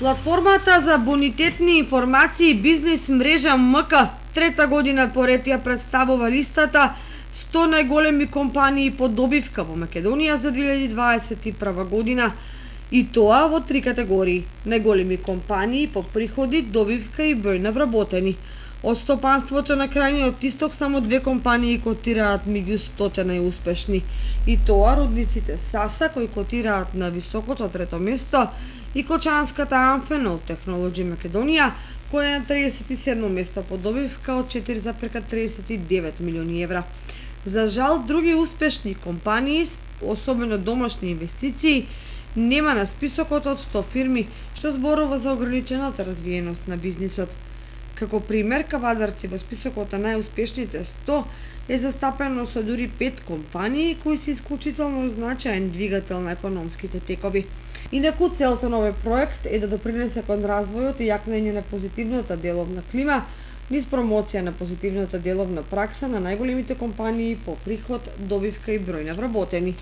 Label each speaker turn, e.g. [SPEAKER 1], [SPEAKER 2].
[SPEAKER 1] Платформата за бонитетни информации бизнис мрежа МК трета година поред ја представува листата 100 најголеми компании по добивка во Македонија за 2021 година, и тоа во три категории: најголеми компании по приходи, добивка и број на вработени. Од стопанството на крајниот исток само две компании котираат меѓу 100 најуспешни, и тоа рудниците Саса кои котираат на високото трето место и кочанската Амфенол Технолоджи Македонија која е на 37 место по добивка од 4,39 милиони евра. За жал, други успешни компании, особено домашни инвестиции, нема на списокот од 100 фирми, што зборува за ограничената развиеност на бизнисот. Како пример, Кавадарци во списокот на најуспешните 100 е застапено со дури 5 компании кои се исклучително значаен двигател на економските текови. Инаку целта на овој проект е да допринесе кон развојот и јакнење на позитивната деловна клима низ промоција на позитивната деловна пракса на најголемите компании по приход, добивка и број на вработени.